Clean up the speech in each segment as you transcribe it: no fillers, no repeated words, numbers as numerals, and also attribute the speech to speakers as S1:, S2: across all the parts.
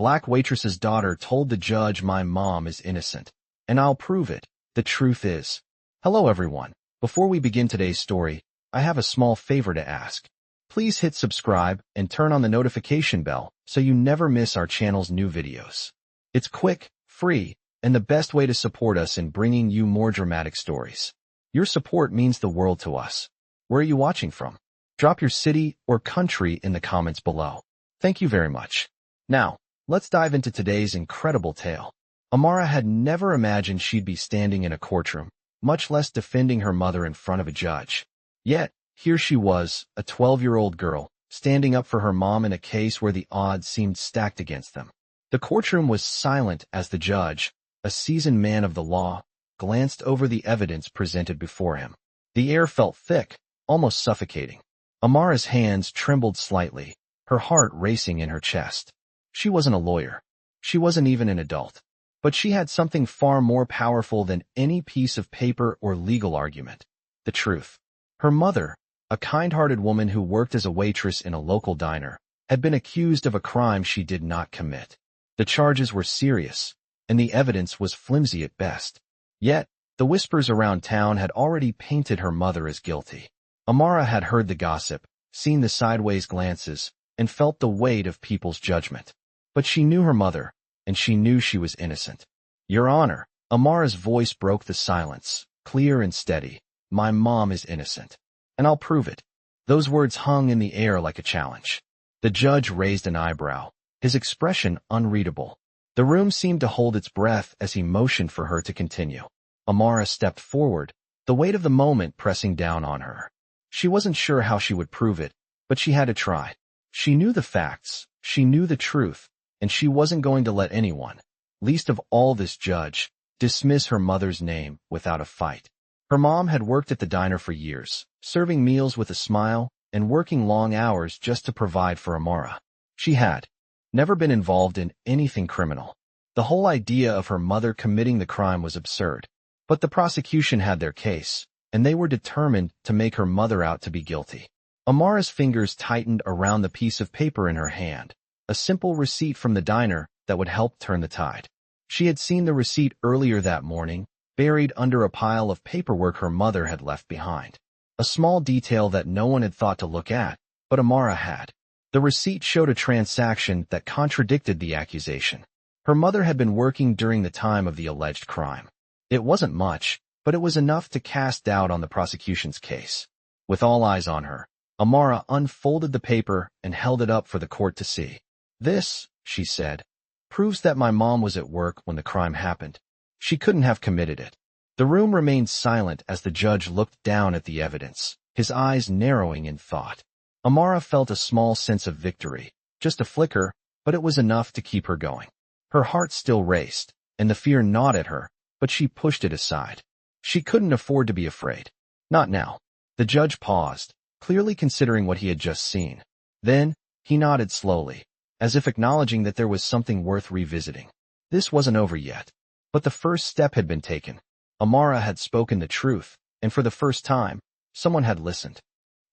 S1: Black waitress's daughter told the judge my mom is innocent, and I'll prove it. The truth is. Hello everyone. Before we begin today's story, I have a small favor to ask. Please hit subscribe and turn on the notification bell so you never miss our channel's new videos. It's quick, free, and the best way to support us in bringing you more dramatic stories. Your support means the world to us. Where are you watching from? Drop your city or country in the comments below. Thank you very much. Now, let's dive into today's incredible tale. Amara had never imagined she'd be standing in a courtroom, much less defending her mother in front of a judge. Yet, here she was, a 12-year-old girl, standing up for her mom in a case where the odds seemed stacked against them. The courtroom was silent as the judge, a seasoned man of the law, glanced over the evidence presented before him. The air felt thick, almost suffocating. Amara's hands trembled slightly, her heart racing in her chest. She wasn't a lawyer. She wasn't even an adult. But she had something far more powerful than any piece of paper or legal argument. The truth. Her mother, a kind-hearted woman who worked as a waitress in a local diner, had been accused of a crime she did not commit. The charges were serious, and the evidence was flimsy at best. Yet, the whispers around town had already painted her mother as guilty. Amara had heard the gossip, seen the sideways glances, and felt the weight of people's judgment. But she knew her mother, and she knew she was innocent. Your Honor, Amara's voice broke the silence, clear and steady. My mom is innocent, and I'll prove it. Those words hung in the air like a challenge. The judge raised an eyebrow, his expression unreadable. The room seemed to hold its breath as he motioned for her to continue. Amara stepped forward, the weight of the moment pressing down on her. She wasn't sure how she would prove it, but she had to try. She knew the facts, she knew the truth, and she wasn't going to let anyone, least of all this judge, dismiss her mother's name without a fight. Her mom had worked at the diner for years, serving meals with a smile and working long hours just to provide for Amara. She had never been involved in anything criminal. The whole idea of her mother committing the crime was absurd. But the prosecution had their case, and they were determined to make her mother out to be guilty. Amara's fingers tightened around the piece of paper in her hand, a simple receipt from the diner that would help turn the tide. She had seen the receipt earlier that morning, buried under a pile of paperwork her mother had left behind. A small detail that no one had thought to look at, but Amara had. The receipt showed a transaction that contradicted the accusation. Her mother had been working during the time of the alleged crime. It wasn't much, but it was enough to cast doubt on the prosecution's case. With all eyes on her, Amara unfolded the paper and held it up for the court to see. This, she said, proves that my mom was at work when the crime happened. She couldn't have committed it. The room remained silent as the judge looked down at the evidence, his eyes narrowing in thought. Amara felt a small sense of victory, just a flicker, but it was enough to keep her going. Her heart still raced, and the fear gnawed at her, but she pushed it aside. She couldn't afford to be afraid. Not now. The judge paused, clearly considering what he had just seen. Then, he nodded slowly, as if acknowledging that there was something worth revisiting. This wasn't over yet. But the first step had been taken. Amara had spoken the truth, and for the first time, someone had listened.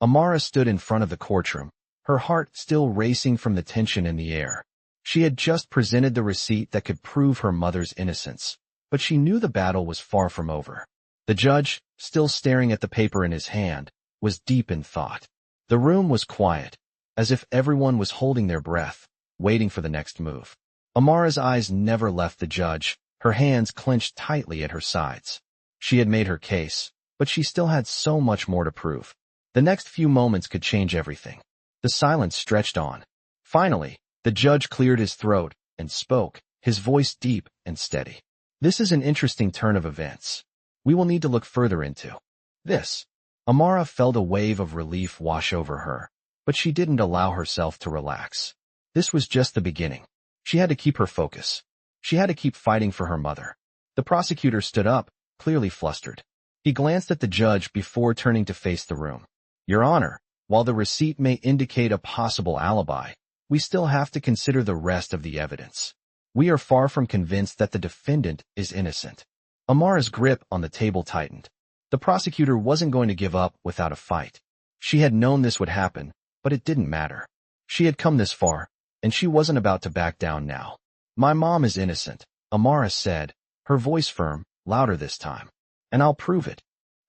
S1: Amara stood in front of the courtroom, her heart still racing from the tension in the air. She had just presented the receipt that could prove her mother's innocence, but she knew the battle was far from over. The judge, still staring at the paper in his hand, was deep in thought. The room was quiet, as if everyone was holding their breath, waiting for the next move. Amara's eyes never left the judge, her hands clenched tightly at her sides. She had made her case, but she still had so much more to prove. The next few moments could change everything. The silence stretched on. Finally, the judge cleared his throat and spoke, his voice deep and steady. This is an interesting turn of events. We will need to look further into this. Amara felt a wave of relief wash over her, but she didn't allow herself to relax. This was just the beginning. She had to keep her focus. She had to keep fighting for her mother. The prosecutor stood up, clearly flustered. He glanced at the judge before turning to face the room. Your Honor, while the receipt may indicate a possible alibi, we still have to consider the rest of the evidence. We are far from convinced that the defendant is innocent. Amara's grip on the table tightened. The prosecutor wasn't going to give up without a fight. She had known this would happen, but it didn't matter. She had come this far. and she wasn't about to back down now. My mom is innocent, Amara said, her voice firm, louder this time. And I'll prove it.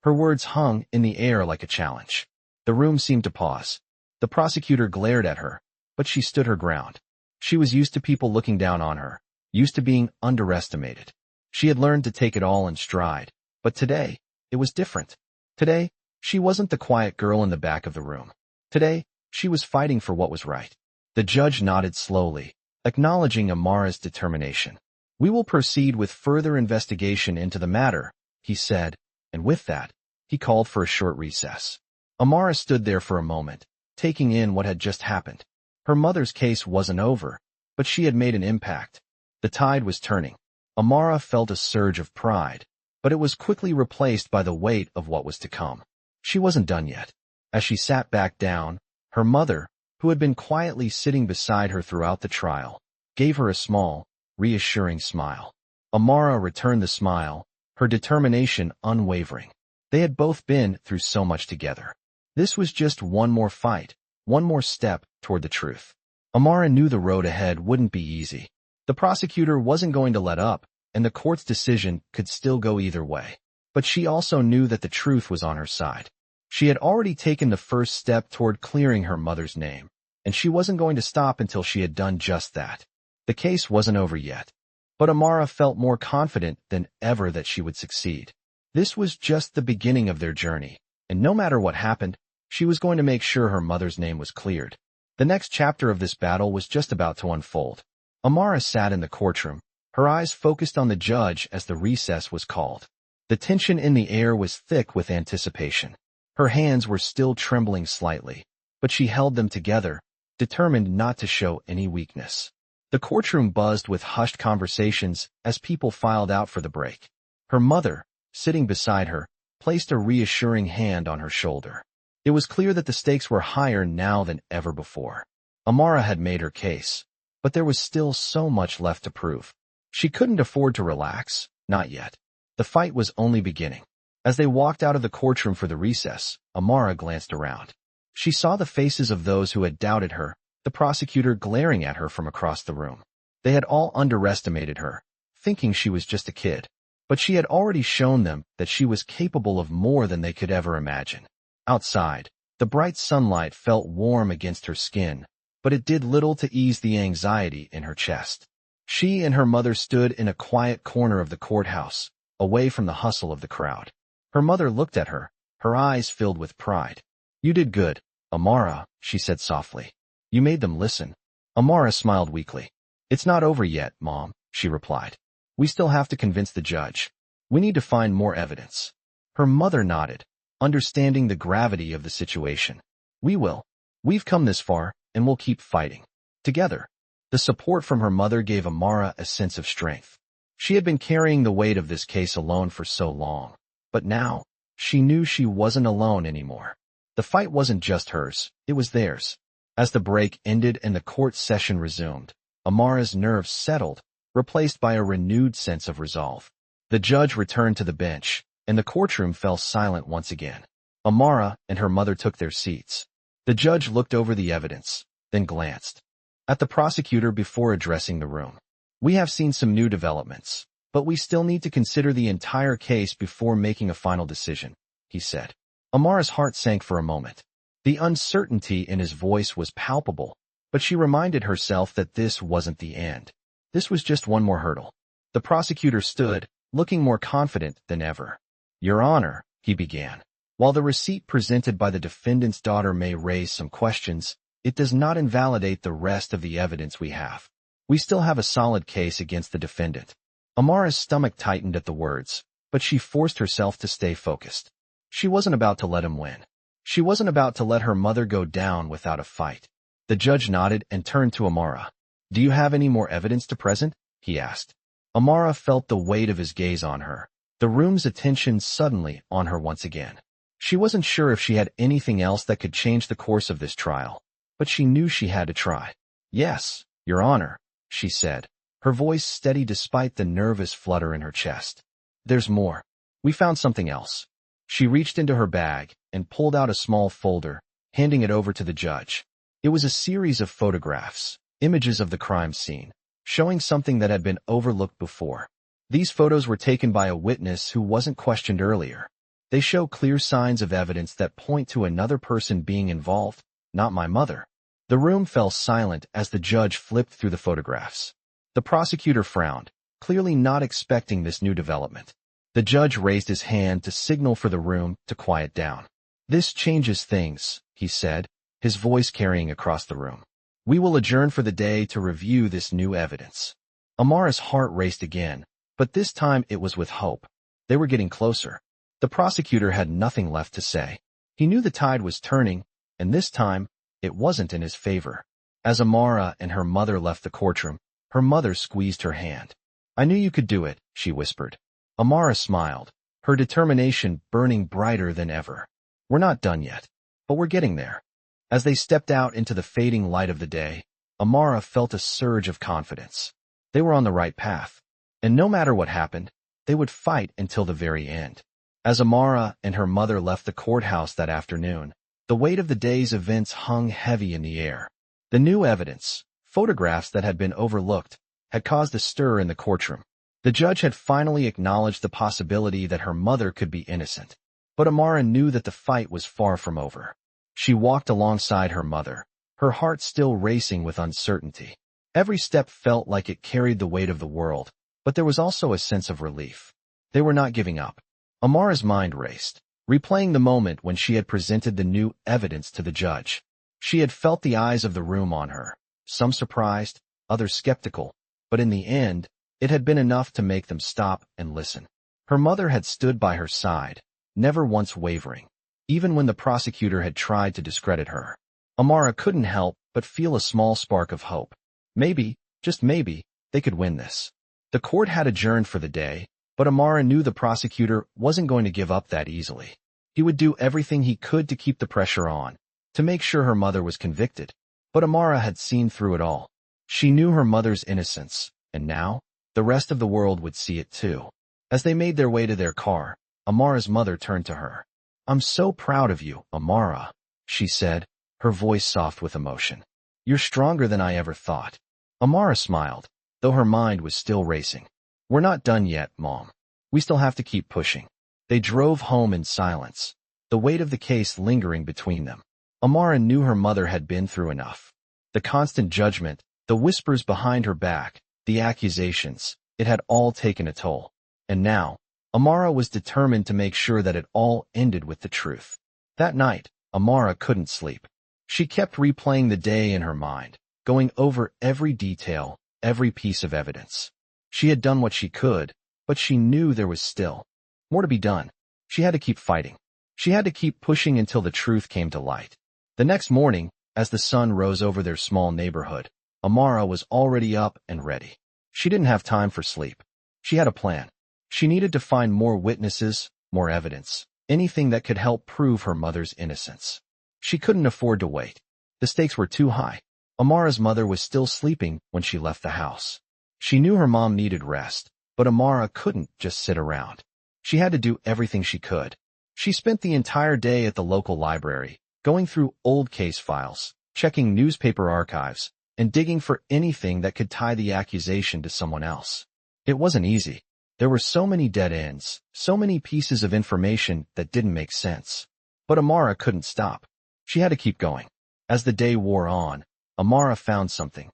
S1: Her words hung in the air like a challenge. The room seemed to pause. The prosecutor glared at her, but she stood her ground. She was used to people looking down on her, used to being underestimated. She had learned to take it all in stride, but today, it was different. Today, she wasn't the quiet girl in the back of the room. Today, she was fighting for what was right. The judge nodded slowly, acknowledging Amara's determination. We will proceed with further investigation into the matter, he said, and with that, he called for a short recess. Amara stood there for a moment, taking in what had just happened. Her mother's case wasn't over, but she had made an impact. The tide was turning. Amara felt a surge of pride, but it was quickly replaced by the weight of what was to come. She wasn't done yet. As she sat back down, her mother, who had been quietly sitting beside her throughout the trial, gave her a small, reassuring smile. Amara returned the smile, her determination unwavering. They had both been through so much together. This was just one more fight, one more step toward the truth. Amara knew the road ahead wouldn't be easy. The prosecutor wasn't going to let up, and the court's decision could still go either way. But she also knew that the truth was on her side. She had already taken the first step toward clearing her mother's name, and she wasn't going to stop until she had done just that. The case wasn't over yet, but Amara felt more confident than ever that she would succeed. This was just the beginning of their journey, and no matter what happened, she was going to make sure her mother's name was cleared. The next chapter of this battle was just about to unfold. Amara sat in the courtroom, her eyes focused on the judge as the recess was called. The tension in the air was thick with anticipation. Her hands were still trembling slightly, but she held them together, determined not to show any weakness. The courtroom buzzed with hushed conversations as people filed out for the break. Her mother, sitting beside her, placed a reassuring hand on her shoulder. It was clear that the stakes were higher now than ever before. Amara had made her case, but there was still so much left to prove. She couldn't afford to relax, not yet. The fight was only beginning. As they walked out of the courtroom for the recess, Amara glanced around. She saw the faces of those who had doubted her, the prosecutor glaring at her from across the room. They had all underestimated her, thinking she was just a kid. But she had already shown them that she was capable of more than they could ever imagine. Outside, the bright sunlight felt warm against her skin, but it did little to ease the anxiety in her chest. She and her mother stood in a quiet corner of the courthouse, away from the hustle of the crowd. Her mother looked at her, her eyes filled with pride. You did good, Amara, she said softly. You made them listen. Amara smiled weakly. It's not over yet, Mom, she replied. We still have to convince the judge. We need to find more evidence. Her mother nodded, understanding the gravity of the situation. We will. We've come this far, and we'll keep fighting. Together. The support from her mother gave Amara a sense of strength. She had been carrying the weight of this case alone for so long. But now, she knew she wasn't alone anymore. The fight wasn't just hers, it was theirs. As the break ended and the court session resumed, Amara's nerves settled, replaced by a renewed sense of resolve. The judge returned to the bench, and the courtroom fell silent once again. Amara and her mother took their seats. The judge looked over the evidence, then glanced at the prosecutor before addressing the room. We have seen some new developments, but we still need to consider the entire case before making a final decision, he said. Amara's heart sank for a moment. The uncertainty in his voice was palpable, but she reminded herself that this wasn't the end. This was just one more hurdle. The prosecutor stood, looking more confident than ever. Your Honor, he began. While the receipt presented by the defendant's daughter may raise some questions, it does not invalidate the rest of the evidence we have. We still have a solid case against the defendant. Amara's stomach tightened at the words, but she forced herself to stay focused. She wasn't about to let him win. She wasn't about to let her mother go down without a fight. The judge nodded and turned to Amara. Do you have any more evidence to present? He asked. Amara felt the weight of his gaze on her, the room's attention suddenly on her once again. She wasn't sure if she had anything else that could change the course of this trial, but she knew she had to try. Yes, Your Honor, she said, her voice steady despite the nervous flutter in her chest. There's more. We found something else. She reached into her bag and pulled out a small folder, handing it over to the judge. It was a series of photographs, images of the crime scene, showing something that had been overlooked before. These photos were taken by a witness who wasn't questioned earlier. They show clear signs of evidence that point to another person being involved, not my mother. The room fell silent as the judge flipped through the photographs. The prosecutor frowned, clearly not expecting this new development. The judge raised his hand to signal for the room to quiet down. "This changes things," he said, his voice carrying across the room. "We will adjourn for the day to review this new evidence." Amara's heart raced again, but this time it was with hope. They were getting closer. The prosecutor had nothing left to say. He knew the tide was turning, and this time, it wasn't in his favor. As Amara and her mother left the courtroom, her mother squeezed her hand. "I knew you could do it," she whispered. Amara smiled, her determination burning brighter than ever. "We're not done yet, but we're getting there." As they stepped out into the fading light of the day, Amara felt a surge of confidence. They were on the right path, and no matter what happened, they would fight until the very end. As Amara and her mother left the courthouse that afternoon, the weight of the day's events hung heavy in the air. The new evidence, photographs that had been overlooked, had caused a stir in the courtroom. The judge had finally acknowledged the possibility that her mother could be innocent. But Amara knew that the fight was far from over. She walked alongside her mother, her heart still racing with uncertainty. Every step felt like it carried the weight of the world, but there was also a sense of relief. They were not giving up. Amara's mind raced, replaying the moment when she had presented the new evidence to the judge. She had felt the eyes of the room on her, some surprised, others skeptical, but in the end, it had been enough to make them stop and listen. Her mother had stood by her side, never once wavering, even when the prosecutor had tried to discredit her. Amara couldn't help but feel a small spark of hope. Maybe, just maybe, they could win this. The court had adjourned for the day, but Amara knew the prosecutor wasn't going to give up that easily. He would do everything he could to keep the pressure on, to make sure her mother was convicted. But Amara had seen through it all. She knew her mother's innocence, and now, the rest of the world would see it too. As they made their way to their car, Amara's mother turned to her. "I'm so proud of you, Amara," she said, her voice soft with emotion. "You're stronger than I ever thought." Amara smiled, though her mind was still racing. "We're not done yet, Mom. We still have to keep pushing." They drove home in silence, the weight of the case lingering between them. Amara knew her mother had been through enough. The constant judgment, the whispers behind her back, the accusations, it had all taken a toll. And now, Amara was determined to make sure that it all ended with the truth. That night, Amara couldn't sleep. She kept replaying the day in her mind, going over every detail, every piece of evidence. She had done what she could, but she knew there was still more to be done. She had to keep fighting. She had to keep pushing until the truth came to light. The next morning, as the sun rose over their small neighborhood, Amara was already up and ready. She didn't have time for sleep. She had a plan. She needed to find more witnesses, more evidence, anything that could help prove her mother's innocence. She couldn't afford to wait. The stakes were too high. Amara's mother was still sleeping when she left the house. She knew her mom needed rest, but Amara couldn't just sit around. She had to do everything she could. She spent the entire day at the local library, going through old case files, checking newspaper archives, and digging for anything that could tie the accusation to someone else. It wasn't easy. There were so many dead ends, so many pieces of information that didn't make sense. But Amara couldn't stop. She had to keep going. As the day wore on, Amara found something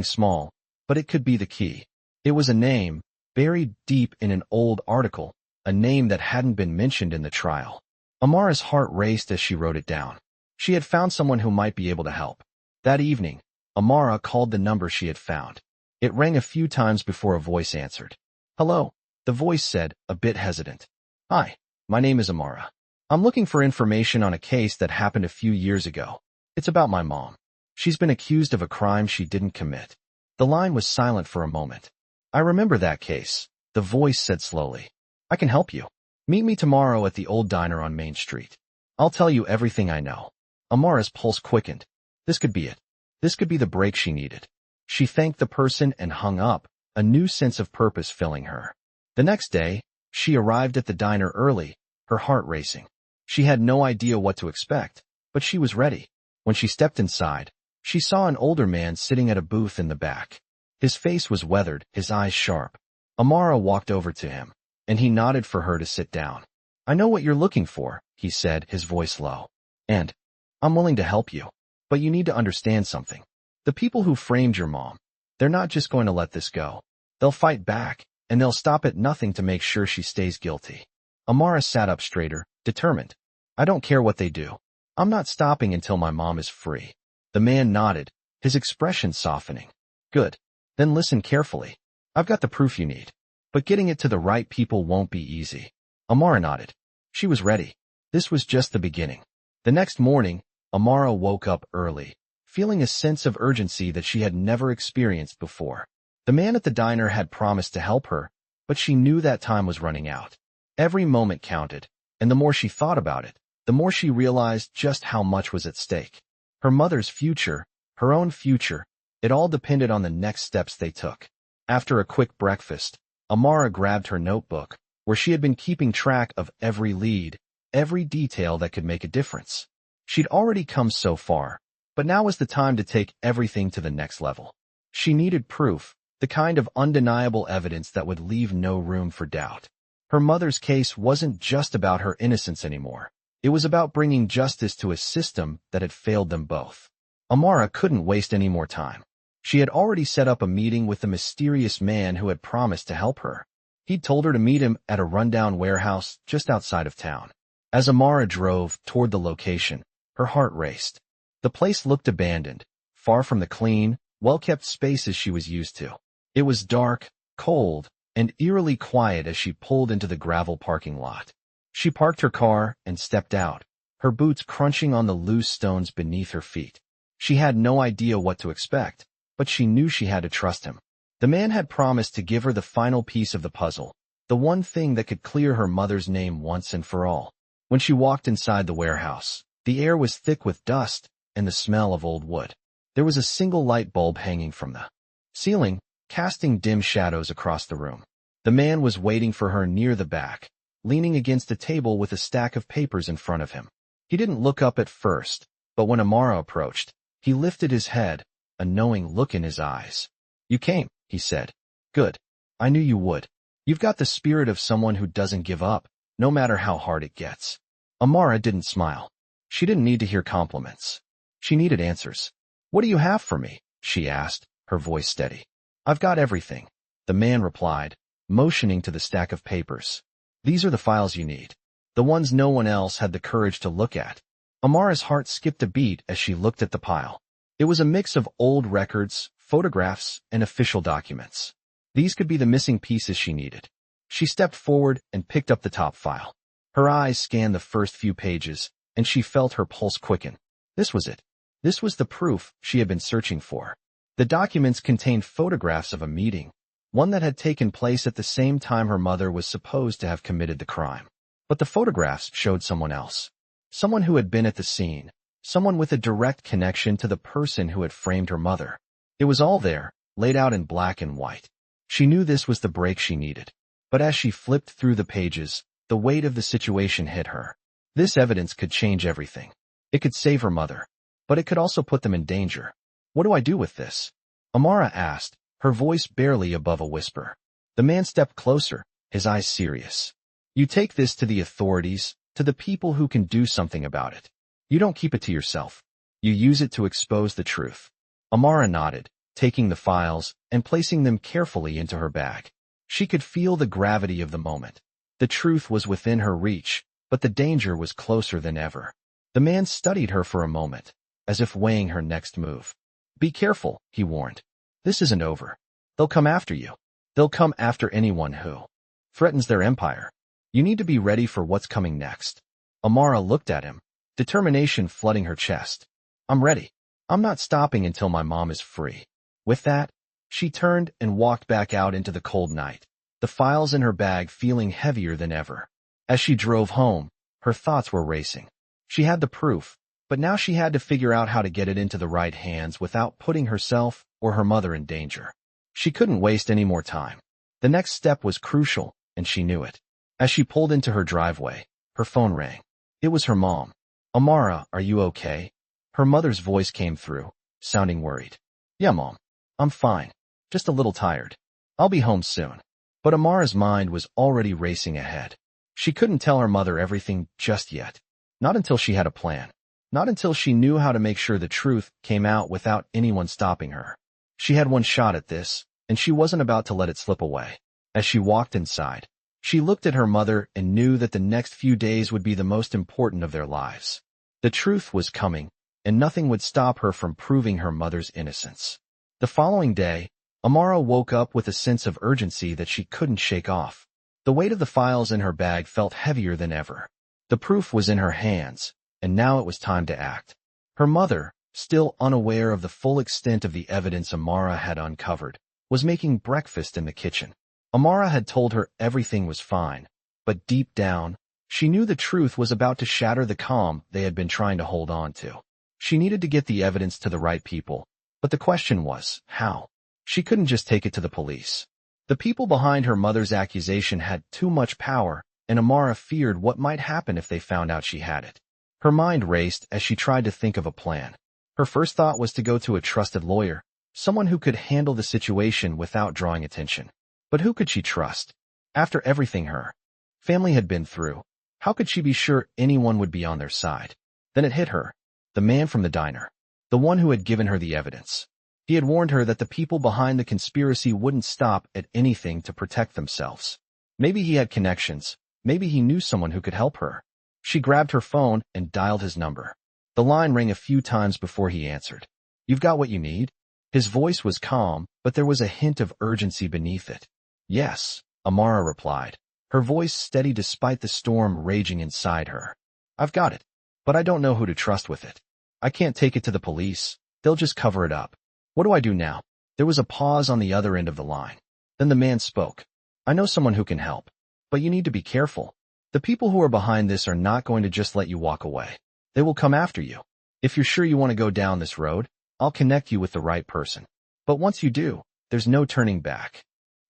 S1: small, but it could be the key. It was a name, buried deep in an old article, a name that hadn't been mentioned in the trial. Amara's heart raced as she wrote it down. She had found someone who might be able to help. That evening, Amara called the number she had found. It rang a few times before a voice answered. "Hello," the voice said, a bit hesitant. "Hi, my name is Amara. I'm looking for information on a case that happened a few years ago. It's about my mom. She's been accused of a crime she didn't commit." The line was silent for a moment. "I remember that case," the voice said slowly. "I can help you. Meet me tomorrow at the old diner on Main Street. I'll tell you everything I know." Amara's pulse quickened. This could be it. This could be the break she needed. She thanked the person and hung up, a new sense of purpose filling her. The next day, she arrived at the diner early, her heart racing. She had no idea what to expect, but she was ready. When she stepped inside, She saw an older man sitting at a booth in the back. His face was weathered, his eyes sharp. Amara walked over to him, and he nodded for her to sit down. "I know what you're looking for," he said, his voice low. "And I'm willing to help you. But you need to understand something. The people who framed your mom, they're not just going to let this go. They'll fight back, and they'll stop at nothing to make sure she stays guilty." Amara sat up straighter, determined. "I don't care what they do. I'm not stopping until my mom is free." The man nodded, his expression softening. "Good. Then listen carefully. I've got the proof you need. But getting it to the right people won't be easy." Amara nodded. She was ready. This was just the beginning. The next morning, Amara woke up early, feeling a sense of urgency that she had never experienced before. The man at the diner had promised to help her, but she knew that time was running out. Every moment counted, and the more she thought about it, the more she realized just how much was at stake. Her mother's future, her own future, it all depended on the next steps they took. After a quick breakfast, Amara grabbed her notebook, where she had been keeping track of every lead, every detail that could make a difference. She'd already come so far, but now was the time to take everything to the next level. She needed proof, the kind of undeniable evidence that would leave no room for doubt. Her mother's case wasn't just about her innocence anymore. It was about bringing justice to a system that had failed them both. Amara couldn't waste any more time. She had already set up a meeting with the mysterious man who had promised to help her. He'd told her to meet him at a rundown warehouse just outside of town. As Amara drove toward the location, her heart raced. The place looked abandoned, far from the clean, well-kept spaces she was used to. It was dark, cold, and eerily quiet as she pulled into the gravel parking lot. She parked her car and stepped out, her boots crunching on the loose stones beneath her feet. She had no idea what to expect, but she knew she had to trust him. The man had promised to give her the final piece of the puzzle, the one thing that could clear her mother's name once and for all. When she walked inside the warehouse, the air was thick with dust and the smell of old wood. There was a single light bulb hanging from the ceiling, casting dim shadows across the room. The man was waiting for her near the back, leaning against a table with a stack of papers in front of him. He didn't look up at first, but when Amara approached, he lifted his head, a knowing look in his eyes. "You came," he said. "Good. I knew you would. You've got the spirit of someone who doesn't give up, no matter how hard it gets." Amara didn't smile. She didn't need to hear compliments. She needed answers. "What do you have for me?" she asked, her voice steady. "I've got everything," the man replied, motioning to the stack of papers. "These are the files you need, the ones no one else had the courage to look at." Amara's heart skipped a beat as she looked at the pile. It was a mix of old records, photographs, and official documents. These could be the missing pieces she needed. She stepped forward and picked up the top file. Her eyes scanned the first few pages, and she felt her pulse quicken. This was it. This was the proof she had been searching for. The documents contained photographs of a meeting, one that had taken place at the same time her mother was supposed to have committed the crime. But the photographs showed someone else. Someone who had been at the scene. Someone with a direct connection to the person who had framed her mother. It was all there, laid out in black and white. She knew this was the break she needed. But as she flipped through the pages, the weight of the situation hit her. This evidence could change everything. It could save her mother. But it could also put them in danger. "What do I do with this?" Amara asked, her voice barely above a whisper. The man stepped closer, his eyes serious. "You take this to the authorities, to the people who can do something about it. You don't keep it to yourself. You use it to expose the truth." Amara nodded, taking the files and placing them carefully into her bag. She could feel the gravity of the moment. The truth was within her reach, but the danger was closer than ever. The man studied her for a moment, as if weighing her next move. "Be careful," he warned. "This isn't over. They'll come after you. They'll come after anyone who threatens their empire. You need to be ready for what's coming next." Amara looked at him, determination flooding her chest. "I'm ready. I'm not stopping until my mom is free." With that, she turned and walked back out into the cold night, the files in her bag feeling heavier than ever. As she drove home, her thoughts were racing. She had the proof, but now she had to figure out how to get it into the right hands without putting herself or her mother in danger. She couldn't waste any more time. The next step was crucial, and she knew it. As she pulled into her driveway, her phone rang. It was her mom. "Amara, are you okay?" Her mother's voice came through, sounding worried. Yeah, Mom. I'm fine. Just a little tired. I'll be home soon. But Amara's mind was already racing ahead. She couldn't tell her mother everything just yet. Not until she had a plan. Not until she knew how to make sure the truth came out without anyone stopping her. She had one shot at this, and she wasn't about to let it slip away. As she walked inside, she looked at her mother and knew that the next few days would be the most important of their lives. The truth was coming, and nothing would stop her from proving her mother's innocence. The following day, Amara woke up with a sense of urgency that she couldn't shake off. The weight of the files in her bag felt heavier than ever. The proof was in her hands, and now it was time to act. Her mother, still unaware of the full extent of the evidence Amara had uncovered, was making breakfast in the kitchen. Amara had told her everything was fine, but deep down, she knew the truth was about to shatter the calm they had been trying to hold on to. She needed to get the evidence to the right people, but the question was, how? She couldn't just take it to the police. The people behind her mother's accusation had too much power, and Amara feared what might happen if they found out she had it. Her mind raced as she tried to think of a plan. Her first thought was to go to a trusted lawyer, someone who could handle the situation without drawing attention. But who could she trust? After everything her family had been through, how could she be sure anyone would be on their side? Then it hit her. The man from the diner. The one who had given her the evidence. He had warned her that the people behind the conspiracy wouldn't stop at anything to protect themselves. Maybe he had connections. Maybe he knew someone who could help her. She grabbed her phone and dialed his number. The line rang a few times before he answered. You've got what you need? His voice was calm, but there was a hint of urgency beneath it. Yes, Amara replied, her voice steady despite the storm raging inside her. I've got it, but I don't know who to trust with it. I can't take it to the police. They'll just cover it up. What do I do now? There was a pause on the other end of the line. Then the man spoke. I know someone who can help, but you need to be careful. The people who are behind this are not going to just let you walk away. They will come after you. If you're sure you want to go down this road, I'll connect you with the right person. But once you do, there's no turning back.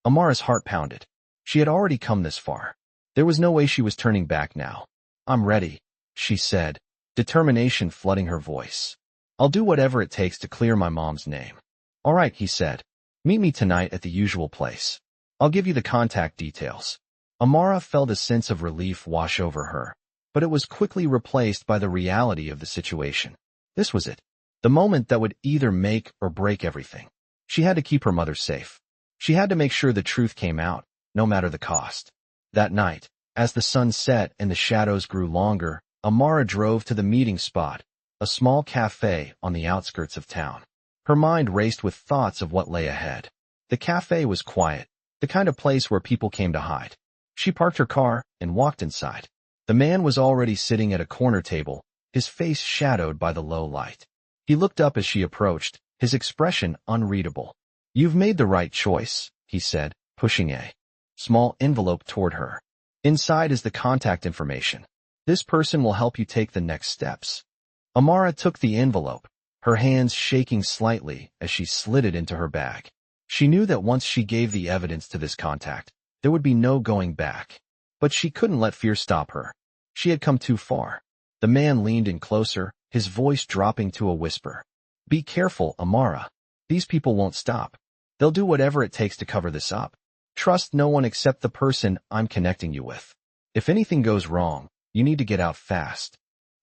S1: Amara's heart pounded. She had already come this far. There was no way she was turning back now. I'm ready, she said, determination flooding her voice. I'll do whatever it takes to clear my mom's name. All right, he said. Meet me tonight at the usual place. I'll give you the contact details. Amara felt a sense of relief wash over her, but it was quickly replaced by the reality of the situation. This was it. The moment that would either make or break everything. She had to keep her mother safe. She had to make sure the truth came out, no matter the cost. That night, as the sun set and the shadows grew longer, Amara drove to the meeting spot, a small cafe on the outskirts of town. Her mind raced with thoughts of what lay ahead. The cafe was quiet, the kind of place where people came to hide. She parked her car and walked inside. The man was already sitting at a corner table, his face shadowed by the low light. He looked up as she approached, his expression unreadable. You've made the right choice, he said, pushing a small envelope toward her. Inside is the contact information. This person will help you take the next steps. Amara took the envelope, her hands shaking slightly as she slid it into her bag. She knew that once she gave the evidence to this contact, there would be no going back. But she couldn't let fear stop her. She had come too far. The man leaned in closer, his voice dropping to a whisper. Be careful, Amara. These people won't stop. They'll do whatever it takes to cover this up. Trust no one except the person I'm connecting you with. If anything goes wrong, you need to get out fast.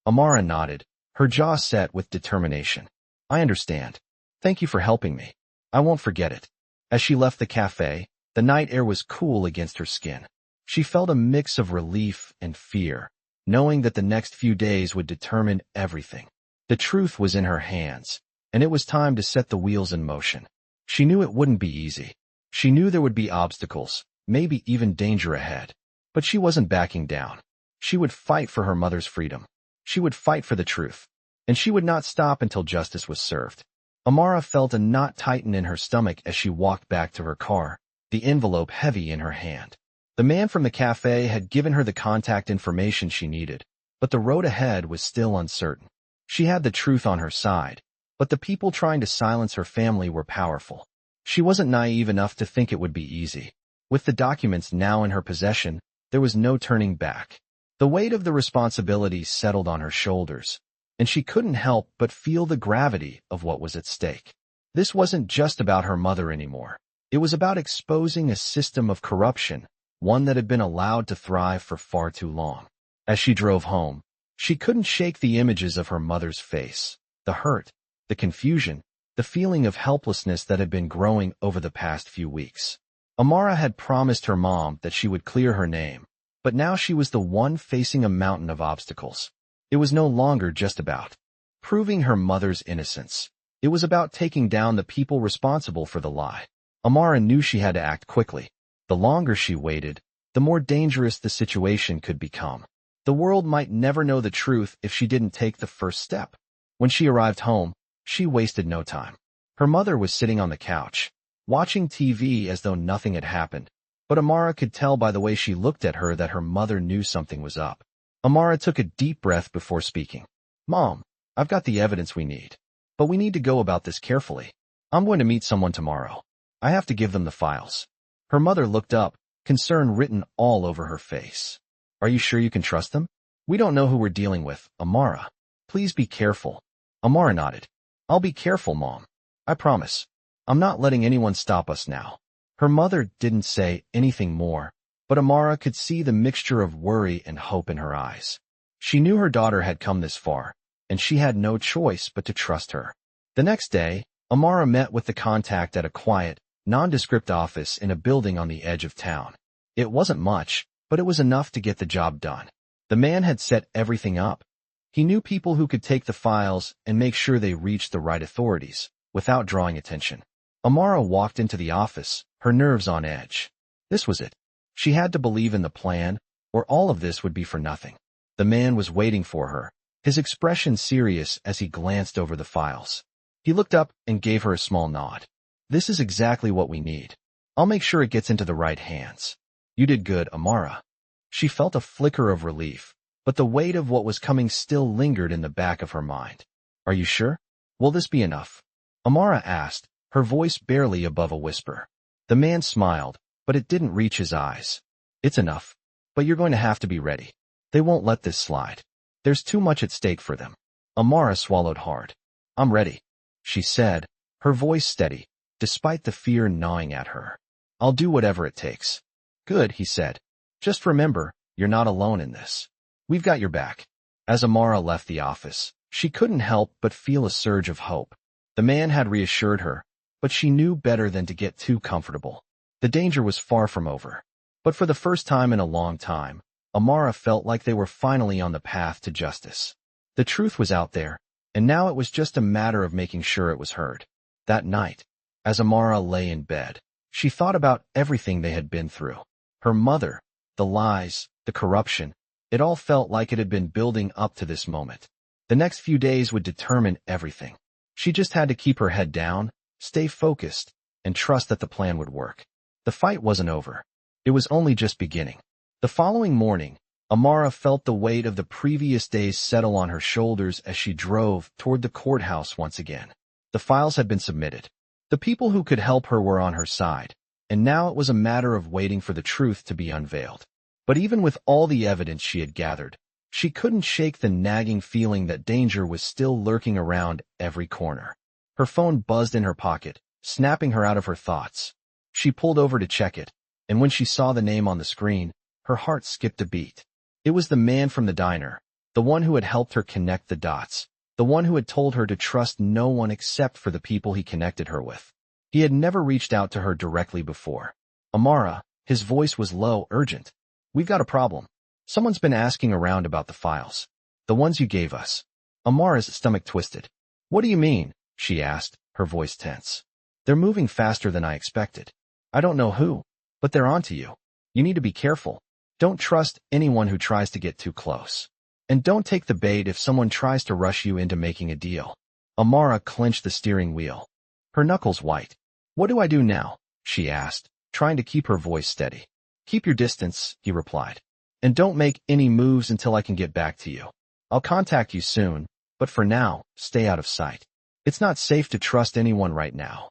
S1: Amara nodded, her jaw set with determination. I understand. Thank you for helping me. I won't forget it. As she left the cafe, the night air was cool against her skin. She felt a mix of relief and fear, knowing that the next few days would determine everything. The truth was in her hands, and it was time to set the wheels in motion. She knew it wouldn't be easy. She knew there would be obstacles, maybe even danger ahead. But she wasn't backing down. She would fight for her mother's freedom. She would fight for the truth. And she would not stop until justice was served. Amara felt a knot tighten in her stomach as she walked back to her car, the envelope heavy in her hand. The man from the cafe had given her the contact information she needed, but the road ahead was still uncertain. She had the truth on her side, but the people trying to silence her family were powerful. She wasn't naive enough to think it would be easy. With the documents now in her possession, there was no turning back. The weight of the responsibility settled on her shoulders. and she couldn't help but feel the gravity of what was at stake. This wasn't just about her mother anymore. It was about exposing a system of corruption, one that had been allowed to thrive for far too long. As she drove home, she couldn't shake the images of her mother's face, the hurt, the confusion, the feeling of helplessness that had been growing over the past few weeks. Amara had promised her mom that she would clear her name, but now she was the one facing a mountain of obstacles. It was no longer just about proving her mother's innocence. It was about taking down the people responsible for the lie. Amara knew she had to act quickly. The longer she waited, the more dangerous the situation could become. The world might never know the truth if she didn't take the first step. When she arrived home, she wasted no time. Her mother was sitting on the couch, watching TV as though nothing had happened, but Amara could tell by the way she looked at her that her mother knew something was up. Amara took a deep breath before speaking. "Mom, I've got the evidence we need, but we need to go about this carefully. I'm going to meet someone tomorrow. I have to give them the files." Her mother looked up, concern written all over her face. "Are you sure you can trust them? We don't know who we're dealing with, Amara. Please be careful." Amara nodded. "I'll be careful, Mom. I promise. I'm not letting anyone stop us now." Her mother didn't say anything more, but Amara could see the mixture of worry and hope in her eyes. She knew her daughter had come this far, and she had no choice but to trust her. The next day, Amara met with the contact at a quiet, nondescript office in a building on the edge of town. It wasn't much, but it was enough to get the job done. The man had set everything up. He knew people who could take the files and make sure they reached the right authorities, without drawing attention. Amara walked into the office, her nerves on edge. This was it. She had to believe in the plan, or all of this would be for nothing. The man was waiting for her, his expression serious as he glanced over the files. He looked up and gave her a small nod. "This is exactly what we need. I'll make sure it gets into the right hands." "You did good, Amara." She felt a flicker of relief, but the weight of what was coming still lingered in the back of her mind. "Are you sure? Will this be enough?" Amara asked, her voice barely above a whisper. The man smiled, but it didn't reach his eyes. "It's enough, but you're going to have to be ready. They won't let this slide. There's too much at stake for them." Amara swallowed hard. "I'm ready," she said, her voice steady, despite the fear gnawing at her. "I'll do whatever it takes." "Good," he said. "Just remember, you're not alone in this. We've got your back." As Amara left the office, she couldn't help but feel a surge of hope. The man had reassured her, but she knew better than to get too comfortable. The danger was far from over. But for the first time in a long time, Amara felt like they were finally on the path to justice. The truth was out there, and now it was just a matter of making sure it was heard. That night, as Amara lay in bed, she thought about everything they had been through. Her mother, the lies, the corruption, it all felt like it had been building up to this moment. The next few days would determine everything. She just had to keep her head down, stay focused, and trust that the plan would work. The fight wasn't over. It was only just beginning. The following morning, Amara felt the weight of the previous days settle on her shoulders as she drove toward the courthouse once again. The files had been submitted. The people who could help her were on her side, and now it was a matter of waiting for the truth to be unveiled. But even with all the evidence she had gathered, she couldn't shake the nagging feeling that danger was still lurking around every corner. Her phone buzzed in her pocket, snapping her out of her thoughts. She pulled over to check it, and when she saw the name on the screen, her heart skipped a beat. It was the man from the diner, the one who had helped her connect the dots, the one who had told her to trust no one except for the people he connected her with. He had never reached out to her directly before. "Amara," his voice was low, urgent. "We've got a problem. Someone's been asking around about the files. The ones you gave us." Amara's stomach twisted. "What do you mean?" she asked, her voice tense. "They're moving faster than I expected. I don't know who, but they're onto you. You need to be careful. Don't trust anyone who tries to get too close. And don't take the bait if someone tries to rush you into making a deal." Amara clenched the steering wheel, her knuckles white. "What do I do now?" she asked, trying to keep her voice steady. "Keep your distance," he replied. "And don't make any moves until I can get back to you. I'll contact you soon, but for now, stay out of sight. It's not safe to trust anyone right now."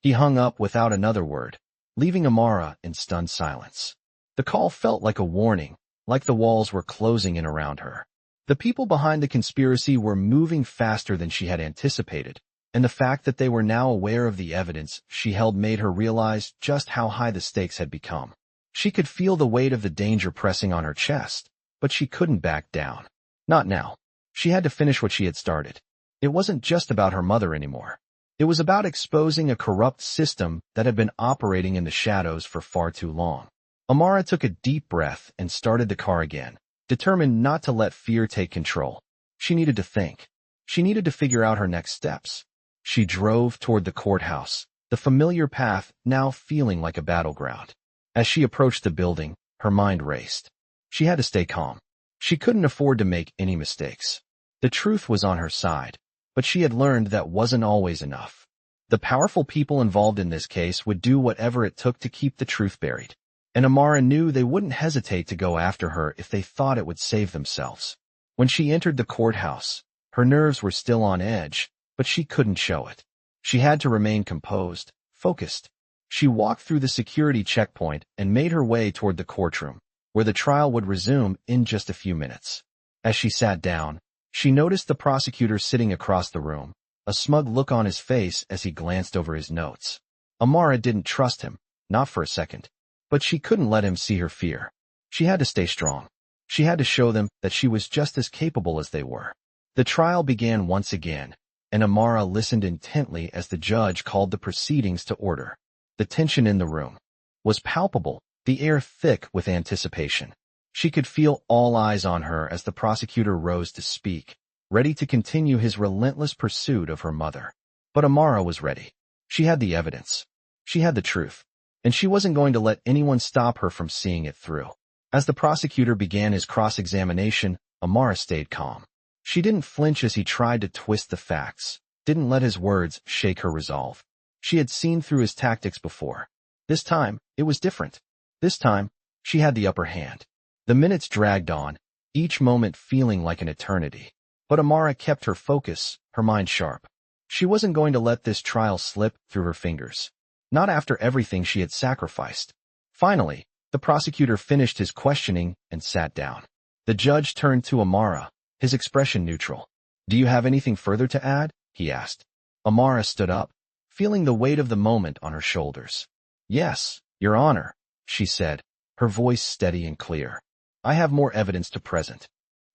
S1: He hung up without another word, leaving Amara in stunned silence. The call felt like a warning, like the walls were closing in around her. The people behind the conspiracy were moving faster than she had anticipated, and the fact that they were now aware of the evidence she held made her realize just how high the stakes had become. She could feel the weight of the danger pressing on her chest, but she couldn't back down. Not now. She had to finish what she had started. It wasn't just about her mother anymore. It was about exposing a corrupt system that had been operating in the shadows for far too long. Amara took a deep breath and started the car again, determined not to let fear take control. She needed to think. She needed to figure out her next steps. She drove toward the courthouse, the familiar path now feeling like a battleground. As she approached the building, her mind raced. She had to stay calm. She couldn't afford to make any mistakes. The truth was on her side, but she had learned that wasn't always enough. The powerful people involved in this case would do whatever it took to keep the truth buried, and Amara knew they wouldn't hesitate to go after her if they thought it would save themselves. When she entered the courthouse, her nerves were still on edge, but she couldn't show it. She had to remain composed, focused. She walked through the security checkpoint and made her way toward the courtroom, where the trial would resume in just a few minutes. As she sat down, she noticed the prosecutor sitting across the room, a smug look on his face as he glanced over his notes. Amara didn't trust him, not for a second. But she couldn't let him see her fear. She had to stay strong. She had to show them that she was just as capable as they were. The trial began once again, and Amara listened intently as the judge called the proceedings to order. The tension in the room was palpable, the air thick with anticipation. She could feel all eyes on her as the prosecutor rose to speak, ready to continue his relentless pursuit of her mother. But Amara was ready. She had the evidence. She had the truth, and she wasn't going to let anyone stop her from seeing it through. As the prosecutor began his cross-examination, Amara stayed calm. She didn't flinch as he tried to twist the facts, didn't let his words shake her resolve. She had seen through his tactics before. This time, it was different. This time, she had the upper hand. The minutes dragged on, each moment feeling like an eternity. But Amara kept her focus, her mind sharp. She wasn't going to let this trial slip through her fingers. Not after everything she had sacrificed. Finally, the prosecutor finished his questioning and sat down. The judge turned to Amara, his expression neutral. "Do you have anything further to add?" he asked. Amara stood up, feeling the weight of the moment on her shoulders. "Yes, Your Honor," she said, her voice steady and clear. "I have more evidence to present."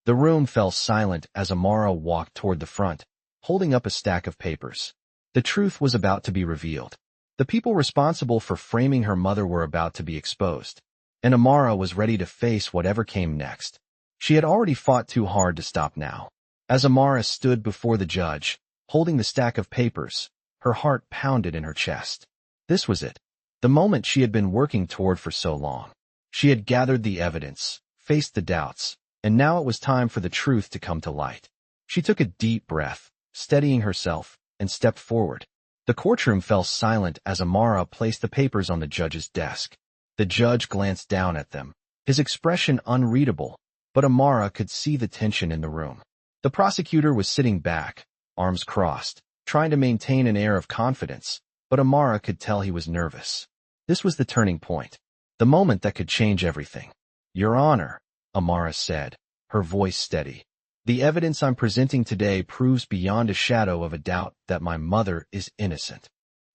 S1: The room fell silent as Amara walked toward the front, holding up a stack of papers. The truth was about to be revealed. The people responsible for framing her mother were about to be exposed, and Amara was ready to face whatever came next. She had already fought too hard to stop now. As Amara stood before the judge, holding the stack of papers, her heart pounded in her chest. This was it, the moment she had been working toward for so long. She had gathered the evidence, faced the doubts, and now it was time for the truth to come to light. She took a deep breath, steadying herself, and stepped forward. The courtroom fell silent as Amara placed the papers on the judge's desk. The judge glanced down at them, his expression unreadable, but Amara could see the tension in the room. The prosecutor was sitting back, arms crossed, trying to maintain an air of confidence, but Amara could tell he was nervous. This was the turning point, the moment that could change everything. "Your Honor," Amara said, her voice steady, "the evidence I'm presenting today proves beyond a shadow of a doubt that my mother is innocent."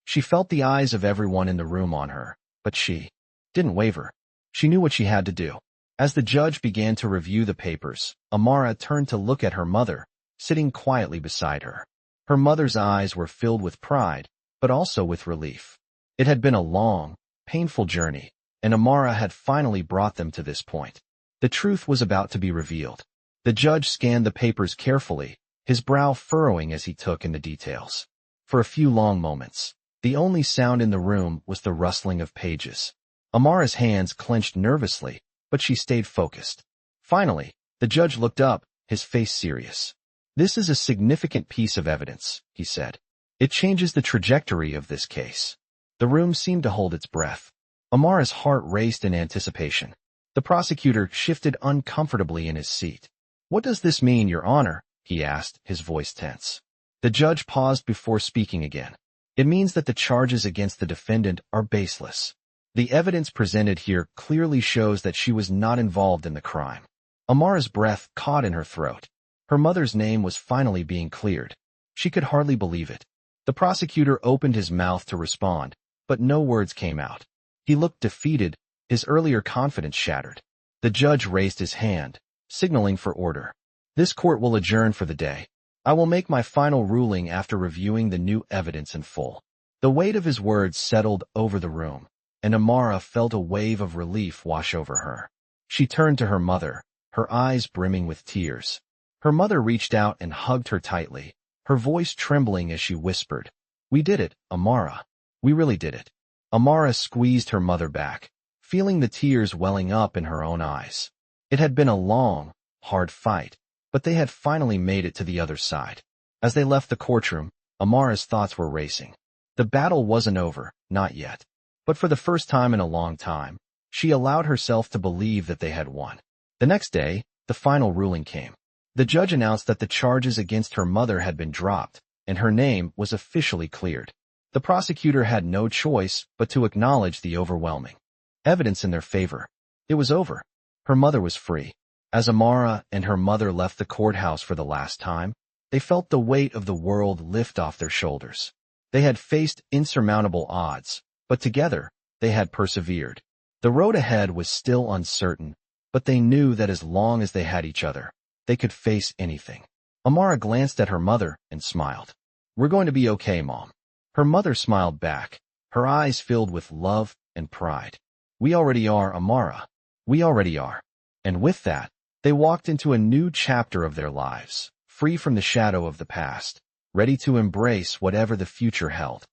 S1: She felt the eyes of everyone in the room on her, but she didn't waver. She knew what she had to do. As the judge began to review the papers, Amara turned to look at her mother, sitting quietly beside her. Her mother's eyes were filled with pride, but also with relief. It had been a long, painful journey, and Amara had finally brought them to this point. The truth was about to be revealed. The judge scanned the papers carefully, his brow furrowing as he took in the details. For a few long moments, the only sound in the room was the rustling of pages. Amara's hands clenched nervously, but she stayed focused. Finally, the judge looked up, his face serious. "This is a significant piece of evidence," he said. "It changes the trajectory of this case." The room seemed to hold its breath. Amara's heart raced in anticipation. The prosecutor shifted uncomfortably in his seat. "What does this mean, Your Honor?" he asked, his voice tense. The judge paused before speaking again. "It means that the charges against the defendant are baseless. The evidence presented here clearly shows that she was not involved in the crime." Amara's breath caught in her throat. Her mother's name was finally being cleared. She could hardly believe it. The prosecutor opened his mouth to respond, but no words came out. He looked defeated, his earlier confidence shattered. The judge raised his hand, signaling for order. This court will adjourn for the day. I will make my final ruling after reviewing the new evidence in full. The weight of his words settled over the room, and Amara felt a wave of relief wash over her. She turned to her mother, her eyes brimming with tears. Her mother reached out and hugged her tightly, her voice trembling as she whispered, "We did it, Amara. We really did it." Amara squeezed her mother back, feeling the tears welling up in her own eyes. It had been a long, hard fight, but they had finally made it to the other side. As they left the courtroom, Amara's thoughts were racing. The battle wasn't over, not yet. But for the first time in a long time, she allowed herself to believe that they had won. The next day, the final ruling came. The judge announced that the charges against her mother had been dropped, and her name was officially cleared. The prosecutor had no choice but to acknowledge the overwhelming evidence in their favor. It was over. Her mother was free. As Amara and her mother left the courthouse for the last time, they felt the weight of the world lift off their shoulders. They had faced insurmountable odds, but together, they had persevered. The road ahead was still uncertain, but they knew that as long as they had each other, they could face anything. Amara glanced at her mother and smiled. "We're going to be okay, Mom." Her mother smiled back, her eyes filled with love and pride. "We already are, Amara. We already are." And with that, they walked into a new chapter of their lives, free from the shadow of the past, ready to embrace whatever the future held.